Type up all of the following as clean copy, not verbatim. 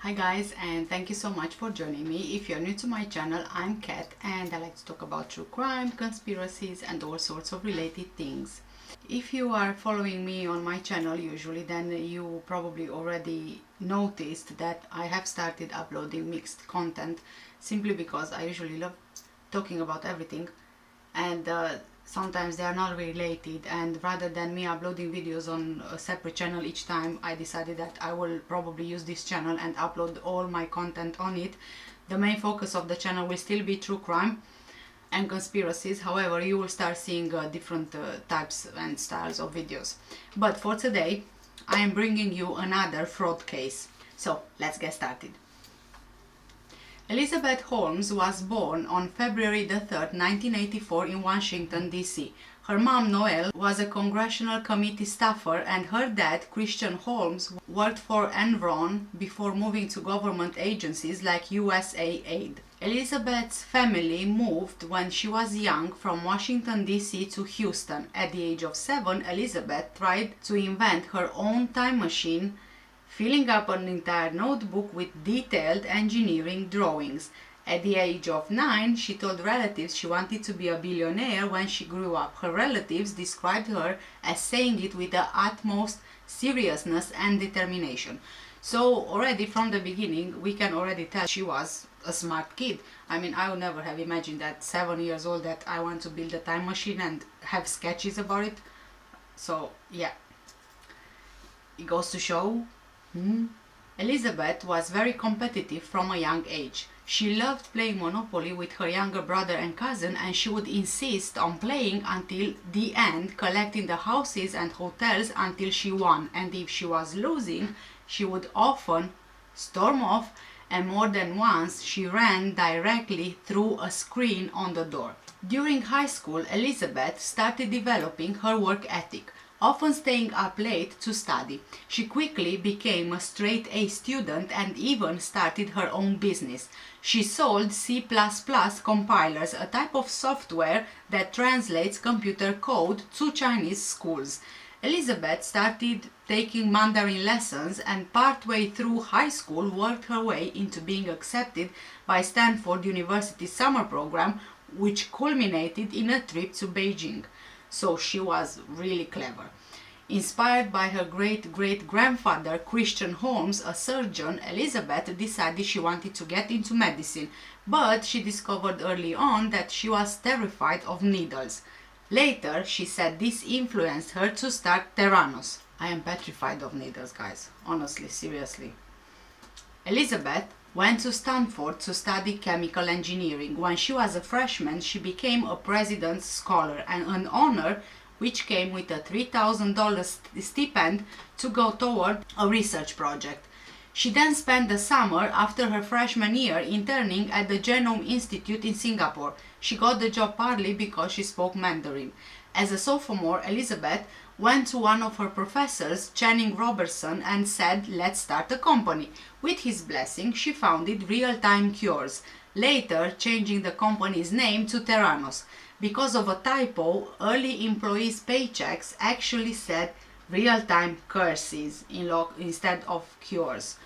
Hi guys, and thank you so much for joining me. If you're new to my channel, I'm Kat and I like to talk about true crime, conspiracies and all sorts of related things. If you are following me on my channel usually, then you probably already noticed that I have started uploading mixed content simply because I usually love talking about everything, and sometimes they are not related, and rather than me uploading videos on a separate channel each time, I decided that I will probably use this channel and upload all my content on it. The main focus of the channel will still be true crime and conspiracies, however you will start seeing different types and styles of videos. But for today I am bringing you another fraud case, so let's get started. Elizabeth Holmes was born on February the 3rd, 1984 in Washington, D.C. Her mom, Noel, was a Congressional committee staffer, and her dad, Christian Holmes, worked for Enron before moving to government agencies like USAID. Elizabeth's family moved when she was young from Washington, D.C. to Houston. At the age of 7, Elizabeth tried to invent her own time machine, filling up an entire notebook with detailed engineering drawings. At the age of 9, she told relatives she wanted to be a billionaire when she grew up. Her relatives described her as saying it with the utmost seriousness and determination. So already from the beginning we can already tell she was a smart kid. I mean, I would never have imagined at 7 years old that I want to build a time machine and have sketches about it. So yeah, it goes to show. Elizabeth was very competitive from a young age. She loved playing Monopoly with her younger brother and cousin, and she would insist on playing until the end, collecting the houses and hotels until she won. And if she was losing, she would often storm off, and more than once she ran directly through a screen on the door. During high school, Elizabeth started developing her work ethic, often staying up late to study. She quickly became a straight A student and even started her own business. She sold C++ compilers, a type of software that translates computer code to Chinese schools. Elizabeth started taking Mandarin lessons and partway through high school worked her way into being accepted by Stanford University's summer program, which culminated in a trip to Beijing. So she was really clever. Inspired by her great-great-grandfather Christian Holmes, a surgeon, Elizabeth decided she wanted to get into medicine, but she discovered early on that she was terrified of needles. Later, she said this influenced her to start Theranos. I am petrified of needles, guys. Honestly, seriously. Elizabeth went to Stanford to study chemical engineering. When she was a freshman, she became a President's Scholar, and an honor which came with a $3,000 stipend to go toward a research project. She then spent the summer after her freshman year interning at the Genome Institute in Singapore. She got the job partly because she spoke Mandarin. As a sophomore, Elizabeth went to one of her professors, Channing Robertson, and said, "Let's start a company." With his blessing, she founded Real Time Cures, later changing the company's name to Theranos. Because of a typo, early employees' paychecks actually said real-time curses instead of cures.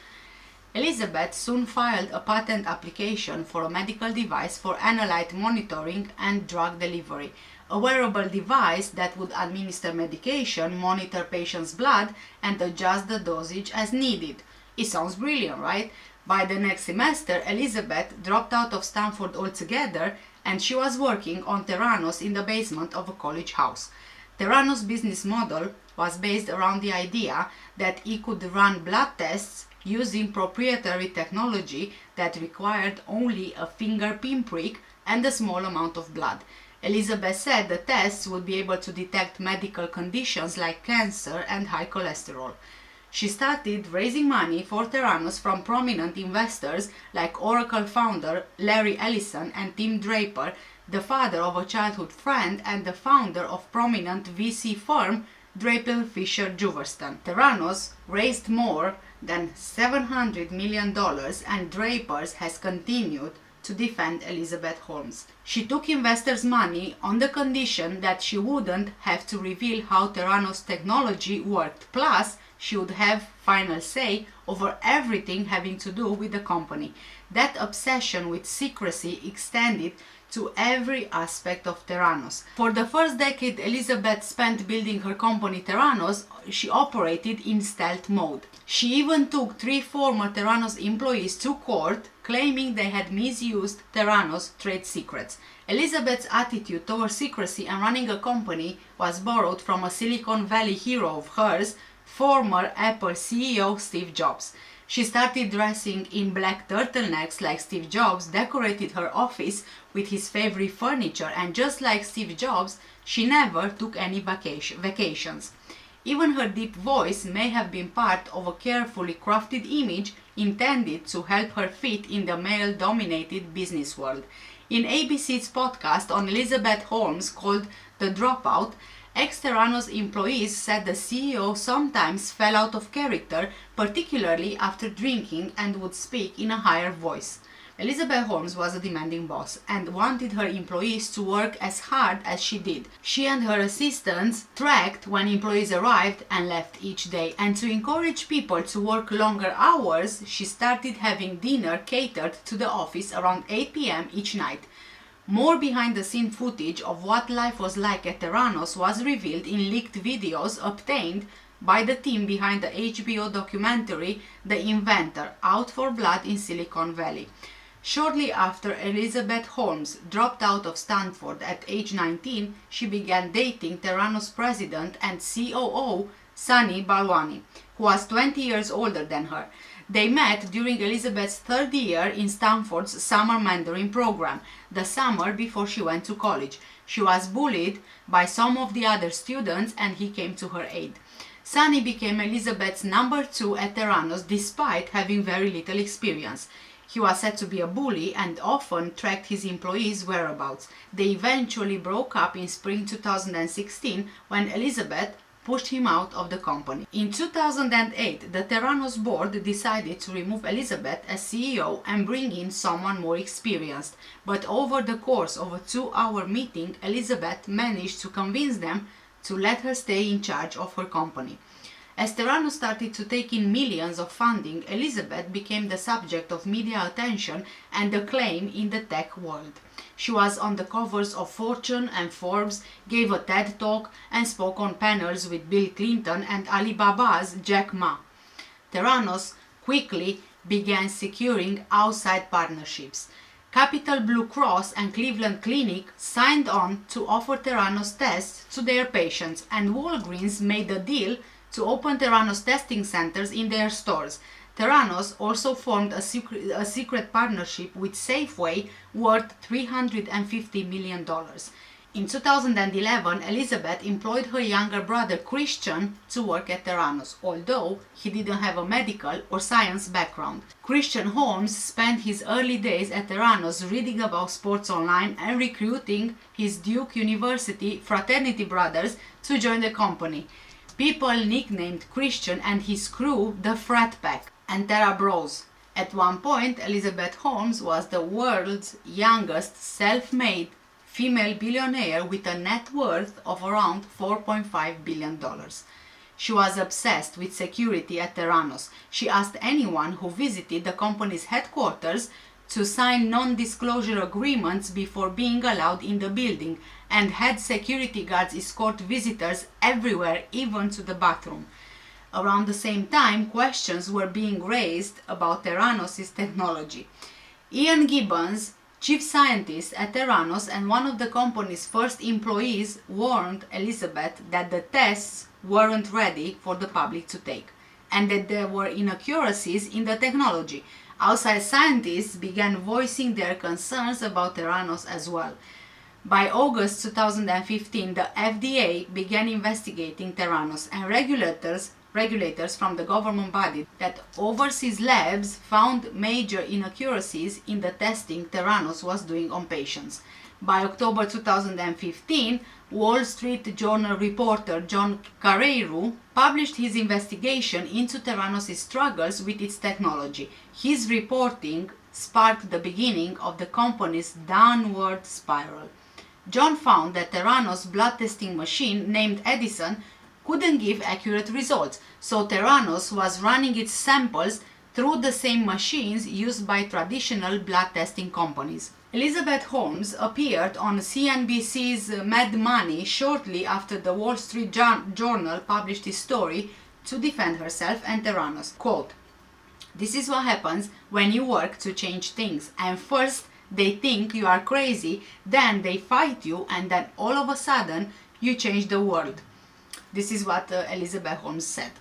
Elizabeth soon filed a patent application for a medical device for analyte monitoring and drug delivery, a wearable device that would administer medication, monitor patients' blood, and adjust the dosage as needed. It sounds brilliant, right? By the next semester, Elizabeth dropped out of Stanford altogether, and she was working on Theranos in the basement of a college house. Theranos' business model was based around the idea that it could run blood tests using proprietary technology that required only a finger pinprick and a small amount of blood. Elizabeth said the tests would be able to detect medical conditions like cancer and high cholesterol. She started raising money for Theranos from prominent investors like Oracle founder Larry Ellison and Tim Draper, the father of a childhood friend and the founder of prominent VC firm Draper Fisher Juverston. Theranos raised more than $700 million, and Draper's has continued to defend Elizabeth Holmes. She took investors' money on the condition that she wouldn't have to reveal how Theranos technology worked, plus she would have final say over everything having to do with the company. That obsession with secrecy extended to every aspect of Theranos. For the first decade Elizabeth spent building her company Theranos, she operated in stealth mode. She even took 3 former Theranos employees to court, claiming they had misused Theranos trade secrets. Elizabeth's attitude towards secrecy and running a company was borrowed from a Silicon Valley hero of hers, former Apple CEO Steve Jobs. She started dressing in black turtlenecks like Steve Jobs, decorated her office with his favorite furniture, and just like Steve Jobs, she never took any vacations. Even her deep voice may have been part of a carefully crafted image intended to help her fit in the male-dominated business world. In ABC's podcast on Elizabeth Holmes called The Dropout, ex-Theranos employees said the CEO sometimes fell out of character, particularly after drinking, and would speak in a higher voice. Elizabeth Holmes was a demanding boss and wanted her employees to work as hard as she did. She and her assistants tracked when employees arrived and left each day, and to encourage people to work longer hours, she started having dinner catered to the office around 8 p.m. each night. More behind-the-scene footage of what life was like at Theranos was revealed in leaked videos obtained by the team behind the HBO documentary The Inventor, Out for Blood in Silicon Valley. Shortly after Elizabeth Holmes dropped out of Stanford at age 19, she began dating Theranos president and COO Sunny Balwani, who was 20 years older than her. They met during Elizabeth's third year in Stanford's summer mentoring program, the summer before she went to college. She was bullied by some of the other students and he came to her aid. Sunny became Elizabeth's number 2 at Theranos despite having very little experience. He was said to be a bully and often tracked his employees' whereabouts. They eventually broke up in spring 2016 when Elizabeth pushed him out of the company. In 2008, the Theranos board decided to remove Elizabeth as CEO and bring in someone more experienced. But over the course of a 2-hour meeting, Elizabeth managed to convince them to let her stay in charge of her company. As Theranos started to take in millions of funding, Elizabeth became the subject of media attention and acclaim in the tech world. She was on the covers of Fortune and Forbes, gave a TED Talk, and spoke on panels with Bill Clinton and Alibaba's Jack Ma. Theranos quickly began securing outside partnerships. Capital Blue Cross and Cleveland Clinic signed on to offer Theranos tests to their patients, and Walgreens made a deal to open Theranos testing centers in their stores. Theranos also formed a secret partnership with Safeway worth $350 million. In 2011, Elizabeth employed her younger brother Christian to work at Theranos, although he didn't have a medical or science background. Christian Holmes spent his early days at Theranos reading about sports online and recruiting his Duke University fraternity brothers to join the company. People nicknamed Christian and his crew the Frat Pack and Thera Bros. At one point, Elizabeth Holmes was the world's youngest self-made female billionaire with a net worth of around $4.5 billion. She was obsessed with security at Theranos. She asked anyone who visited the company's headquarters to sign non-disclosure agreements before being allowed in the building, and had security guards escort visitors everywhere, even to the bathroom. Around the same time, questions were being raised about Theranos' technology. Ian Gibbons, chief scientist at Theranos and one of the company's first employees, warned Elizabeth that the tests weren't ready for the public to take, and that there were inaccuracies in the technology. Outside scientists began voicing their concerns about Theranos as well. By August 2015, the FDA began investigating Theranos, and regulators from the government body that oversees labs found major inaccuracies in the testing Theranos was doing on patients. By October 2015, Wall Street Journal reporter John Carreyrou published his investigation into Theranos' struggles with its technology. His reporting sparked the beginning of the company's downward spiral. John found that Theranos' blood testing machine, named Edison, couldn't give accurate results, so Theranos was running its samples through the same machines used by traditional blood testing companies. Elizabeth Holmes appeared on CNBC's Mad Money shortly after the Wall Street Journal published his story to defend herself and Theranos. Quote, "This is what happens when you work to change things, and first they think you are crazy, then they fight you, and then all of a sudden you change the world." This is what Elizabeth Holmes said.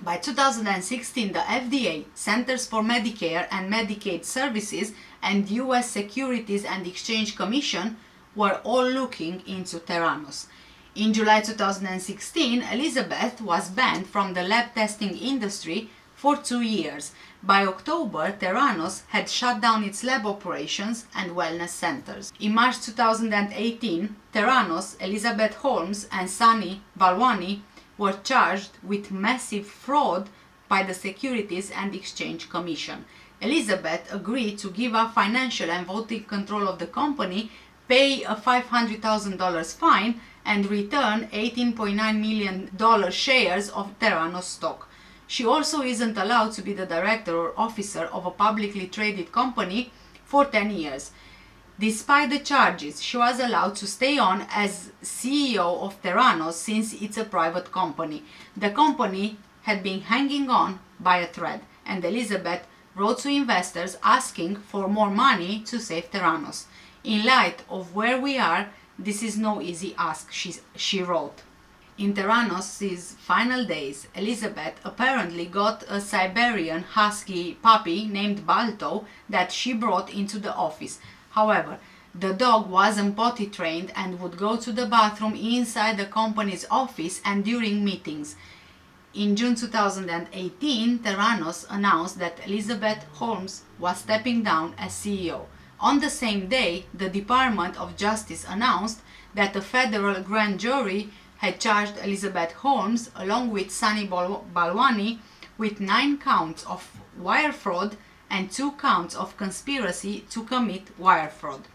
By 2016, the FDA, Centers for Medicare and Medicaid Services, and US Securities and Exchange Commission were all looking into Theranos. In July 2016, Elizabeth was banned from the lab testing industry for 2 years. By October, Theranos had shut down its lab operations and wellness centers. In March 2018, Theranos, Elizabeth Holmes, and Sunny Balwani were charged with massive fraud by the Securities and Exchange Commission. Elizabeth agreed to give up financial and voting control of the company, pay a $500,000 fine, and return $18.9 million shares of Theranos stock. She also isn't allowed to be the director or officer of a publicly traded company for 10 years. Despite the charges, she was allowed to stay on as CEO of Theranos since it's a private company. The company had been hanging on by a thread, and Elizabeth wrote to investors asking for more money to save Theranos. "In light of where we are, this is no easy ask," she wrote. In Theranos' final days, Elizabeth apparently got a Siberian Husky puppy named Balto that she brought into the office. However, the dog wasn't potty trained and would go to the bathroom inside the company's office and during meetings. In June 2018, Theranos announced that Elizabeth Holmes was stepping down as CEO. On the same day, the Department of Justice announced that a federal grand jury had charged Elizabeth Holmes along with Sunny Balwani with 9 counts of wire fraud and 2 counts of conspiracy to commit wire fraud.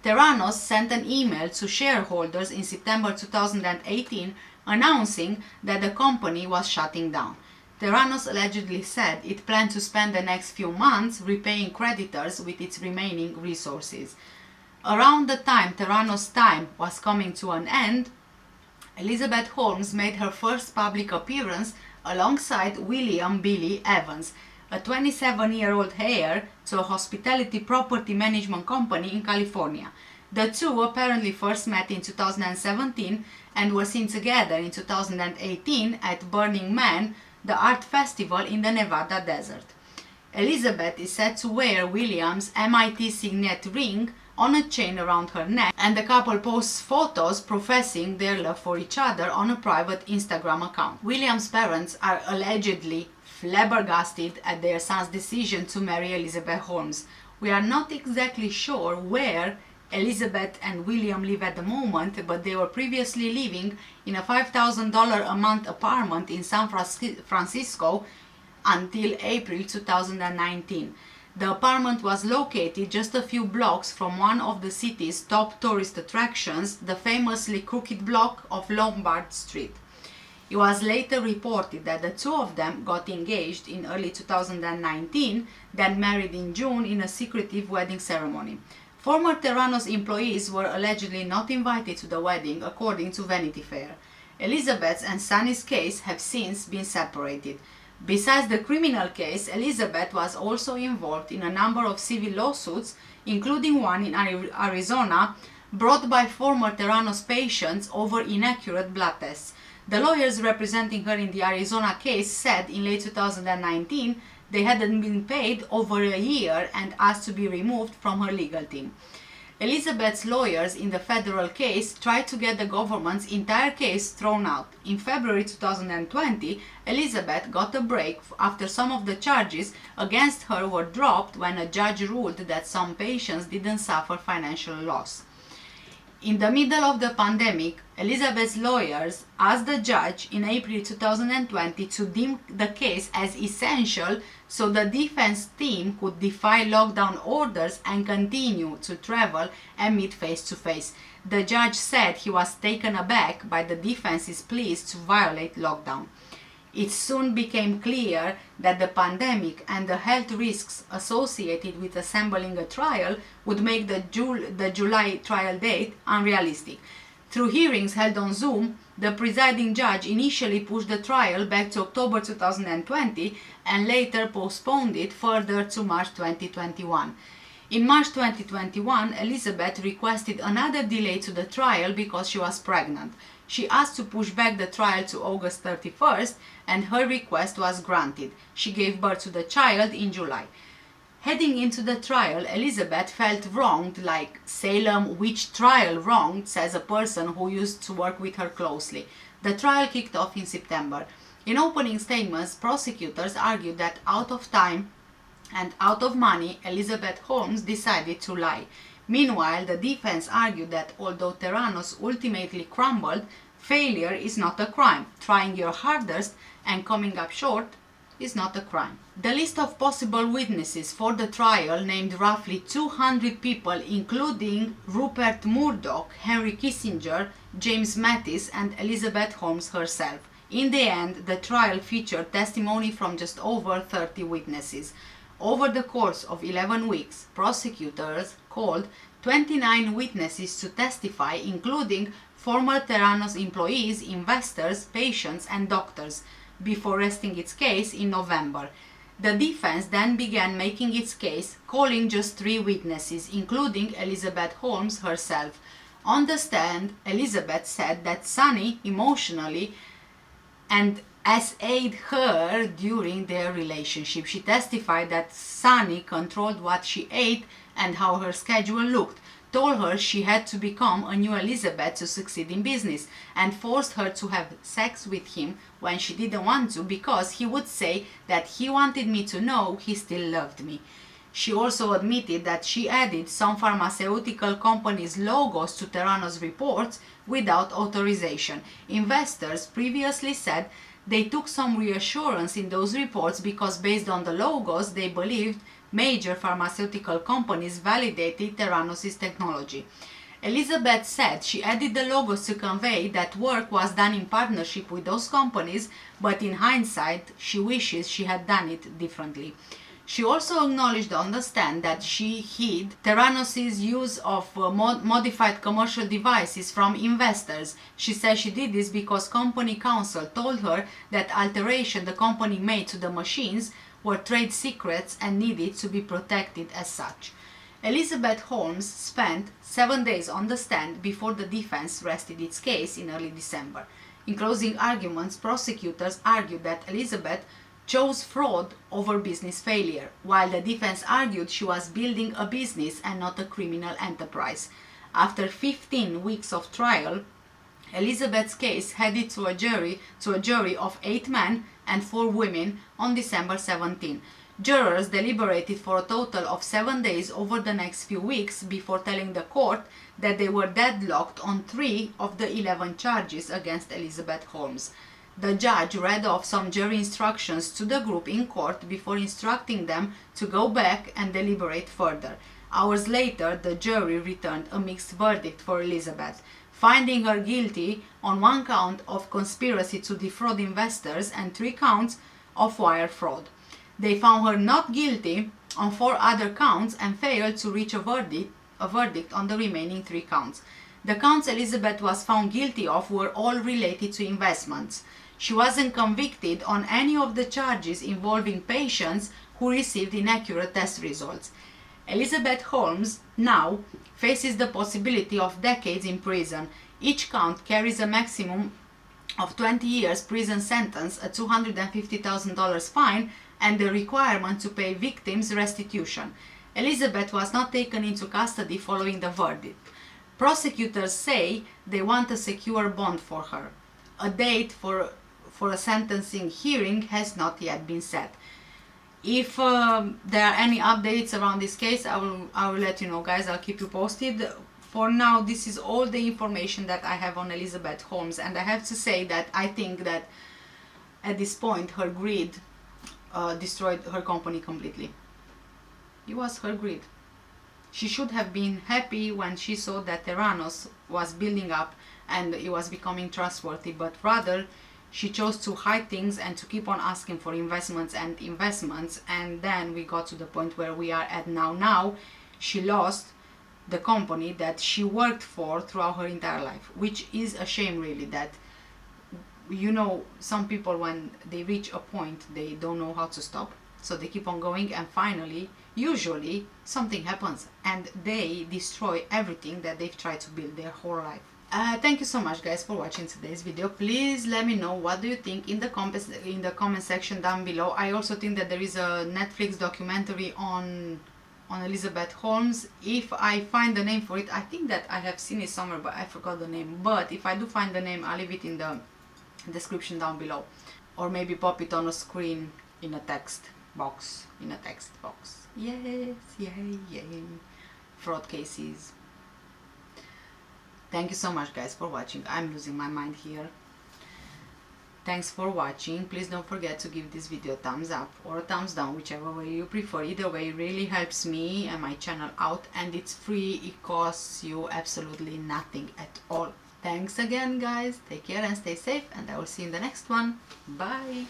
Theranos sent an email to shareholders in September 2018 announcing that the company was shutting down. Theranos allegedly said it planned to spend the next few months repaying creditors with its remaining resources. Around the time Theranos' time was coming to an end, Elizabeth Holmes made her first public appearance alongside William "Billy" Evans, a 27-year-old heir to a hospitality property management company in California. The two apparently first met in 2017 and were seen together in 2018 at Burning Man, the art festival in the Nevada desert. Elizabeth is said to wear William's MIT signet ring on a chain around her neck, and the couple posts photos professing their love for each other on a private Instagram account. William's parents are allegedly flabbergasted at their son's decision to marry Elizabeth Holmes. We are not exactly sure where Elizabeth and William live at the moment, but they were previously living in a $5,000 a month apartment in San Francisco until April 2019. The apartment was located just a few blocks from one of the city's top tourist attractions, the famously crooked block of Lombard Street. It was later reported that the two of them got engaged in early 2019, then married in June in a secretive wedding ceremony. Former Theranos employees were allegedly not invited to the wedding, according to Vanity Fair. Elizabeth's and Sunny's case have since been separated. Besides the criminal case, Elizabeth was also involved in a number of civil lawsuits, including one in Arizona, brought by former Theranos patients over inaccurate blood tests. The lawyers representing her in the Arizona case said in late 2019 they hadn't been paid over a year and asked to be removed from her legal team. Elizabeth's lawyers in the federal case tried to get the government's entire case thrown out. In February 2020, Elizabeth got a break after some of the charges against her were dropped when a judge ruled that some patients didn't suffer financial loss. In the middle of the pandemic, Elizabeth's lawyers asked the judge in April 2020 to deem the case as essential so the defense team could defy lockdown orders and continue to travel and meet face to face. The judge said he was taken aback by the defense's pleas to violate lockdown. It soon became clear that the pandemic and the health risks associated with assembling a trial would make the July trial date unrealistic. Through hearings held on Zoom, the presiding judge initially pushed the trial back to October 2020 and later postponed it further to March 2021. In March 2021, Elizabeth requested another delay to the trial because she was pregnant. She asked to push back the trial to August 31st, and her request was granted. She gave birth to the child in July. Heading into the trial, Elizabeth felt wronged, like Salem witch trial wronged, says a person who used to work with her closely. The trial kicked off in September. In opening statements, prosecutors argued that out of time and out of money, Elizabeth Holmes decided to lie. Meanwhile, the defense argued that although Theranos ultimately crumbled, failure is not a crime. Trying your hardest and coming up short is not a crime. The list of possible witnesses for the trial named roughly 200 people, including Rupert Murdoch, Henry Kissinger, James Mattis, and Elizabeth Holmes herself. In the end, the trial featured testimony from just over 30 witnesses. Over the course of 11 weeks, prosecutors called 29 witnesses to testify, including former Theranos employees, investors, patients, and doctors, before resting its case in November. The defense then began making its case, calling just 3 witnesses, including Elizabeth Holmes herself. On the stand, Elizabeth said that Sonny emotionally and aided her during their relationship. She testified that Sonny controlled what she ate and how her schedule looked, told her she had to become a new Elizabeth to succeed in business, and forced her to have sex with him when she didn't want to because he would say that he wanted me to know he still loved me. She also admitted that she added some pharmaceutical companies' logos to Theranos reports without authorization. Investors previously said they took some reassurance in those reports because based on the logos they believed major pharmaceutical companies validated Theranos' technology. Elizabeth said she added the logos to convey that work was done in partnership with those companies, but in hindsight she wishes she had done it differently. She also acknowledged on the stand that she hid Theranos' use of modified commercial devices from investors. She said she did this because company counsel told her that alteration the company made to the machines were trade secrets and needed to be protected as such. Elizabeth Holmes spent 7 days on the stand before the defense rested its case in early December. In closing arguments, prosecutors argued that Elizabeth chose fraud over business failure, while the defense argued she was building a business and not a criminal enterprise. After 15 weeks of trial, Elizabeth's case headed to a jury of 8 men and 4 women on December 17. Jurors deliberated for a total of 7 days over the next few weeks before telling the court that they were deadlocked on 3 of the 11 charges against Elizabeth Holmes. The judge read off some jury instructions to the group in court before instructing them to go back and deliberate further. Hours later, the jury returned a mixed verdict for Elizabeth, finding her guilty on 1 count of conspiracy to defraud investors and 3 counts of wire fraud. They found her not guilty on 4 other counts and failed to reach a verdict on the remaining 3 counts. The counts Elizabeth was found guilty of were all related to investments. She wasn't convicted on any of the charges involving patients who received inaccurate test results. Elizabeth Holmes now faces the possibility of decades in prison. Each count carries a maximum of 20 years prison sentence, a $250,000 fine, and the requirement to pay victims restitution. Elizabeth was not taken into custody following the verdict. Prosecutors say they want a secure bond for her. A date for a sentencing hearing has not yet been set. If there are any updates around this case, I will let you know, guys. I'll keep you posted. For now, this is all the information that I have on Elizabeth Holmes, and I have to say that I think that at this point her greed destroyed her company completely. It was her greed. She should have been happy when she saw that Theranos was building up and it was becoming trustworthy, but rather she chose to hide things and to keep on asking for investments and investments, and then we got to the point where we are at now. Now she lost the company that she worked for throughout her entire life, which is a shame really. That, you know, some people when they reach a point they don't know how to stop, so they keep on going, and finally usually something happens and they destroy everything that they've tried to build their whole life. Thank you so much guys for watching today's video. Please let me know what do you think in the comment section down below. I also think that there is a Netflix documentary on Elizabeth Holmes. If I find the name for it, I think that I have seen it somewhere but I forgot the name, but if I do find the name I'll leave it in the description down below, or maybe pop it on a screen in a text box. Yes, yay. Fraud cases. Thank you so much guys for watching. I'm losing my mind here. Thanks for watching. Please don't forget to give this video a thumbs up or a thumbs down, whichever way you prefer. Either way really helps me and my channel out, and it's free. It costs you absolutely nothing at all. Thanks again guys. Take care and stay safe, and I will see you in the next one. Bye.